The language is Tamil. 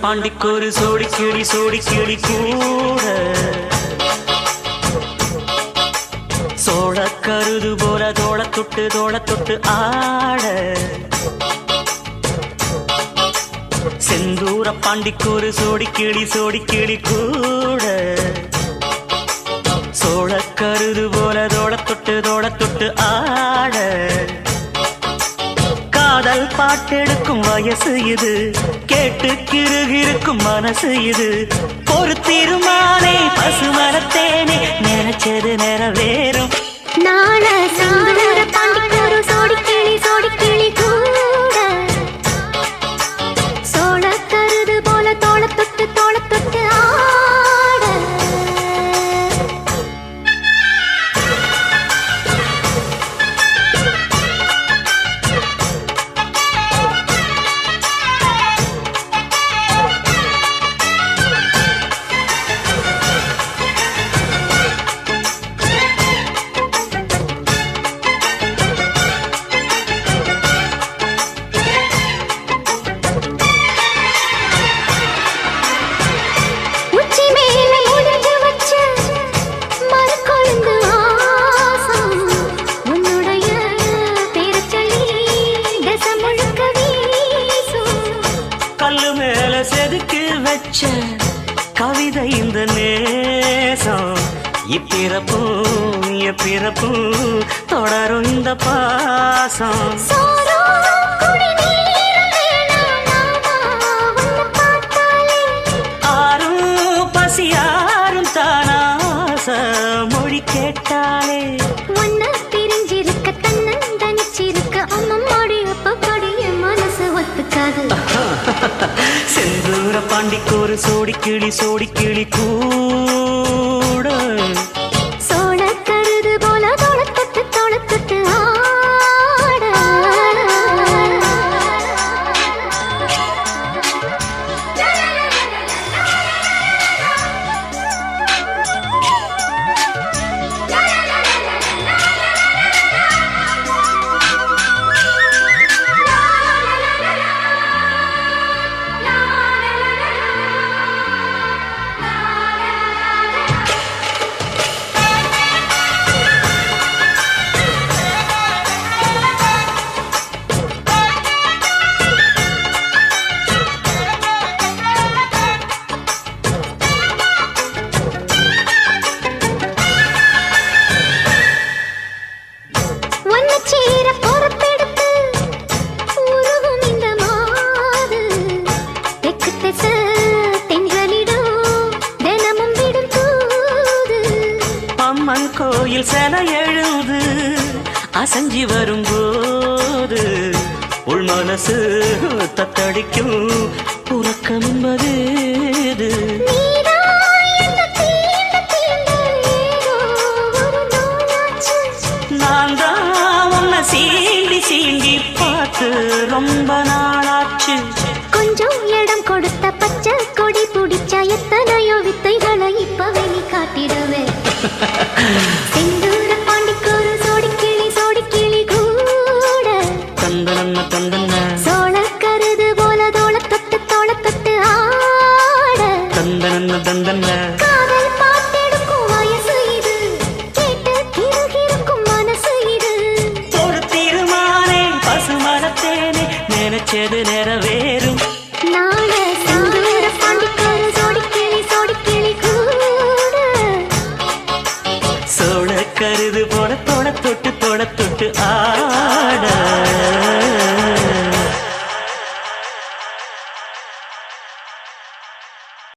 பாண்டிக்கொரு சோடி கிளி கூட சோழ கருது போல தோள தொட்டு ஆட செந்தூர பாண்டிக்கொரு சோடி கிளி கூட சோழ கருது போல தோள தொட்டு ஆட காதல் பாட்டெடுக்கும் வயசு இது கேட்டு கிருகிருக்கும் மனசு இது ஒரு திருமாலே பசுமரத்தேனே நினைச்சது நிறைவேறும் நாள செந்தூர பாண்டிக்கொரு சோடி கிளி கூட சோழ கருது போல தோள தொட்டு ஆட செதுக்கு வச்ச கவிதை இந்த நேசம் இப்பிறப்பும் தொடரும் இந்த பாசம் ஆரும் பசியாரும் தானாச மொழி கேட்டாலே ஒன்ன பிரிஞ்சிருக்க தன்னந்தனிச்சிருக்க அம்மம்மாடி அப்பப்படிய மனசு ஒத்துக்காது செந்தூர பாண்டிக்கொரு சோடி கிளி கூட சோழ கருது போல தோள தொட்டு ஆட கோயில் செல எழுது அசஞ்சி வரும்போது உள் மனசு தத்தடிக்கும் உறக்கம் என்பது நான் தான் உன்னை சீண்டி பார்த்து ரொம்ப நாளாச்சு கொஞ்சம் இடம் கொடுத்த பச்சை கொடி பிடிச்சா எத்தனையோ வித்தைகளை இப்ப வெளி காட்டிடுவேன் செந்தூர பாண்டிக்கொரு சோடி கிளி கூட தந்தன சோழ கருது போல தோள தொட்டு ஆட தந்தன காதல் பாட்டெடுக்கும் வயசு இது கேட்டு கிருகிருக்கும் மனசு இது ஒரு திருமாலே பசுமரத்தேனே நினைச்சது நிறைவேறும் நாள செந்தூர பாண்டிக்கொரு சோடி கிளி கூட சோழ கருது போல தோள தொட்டு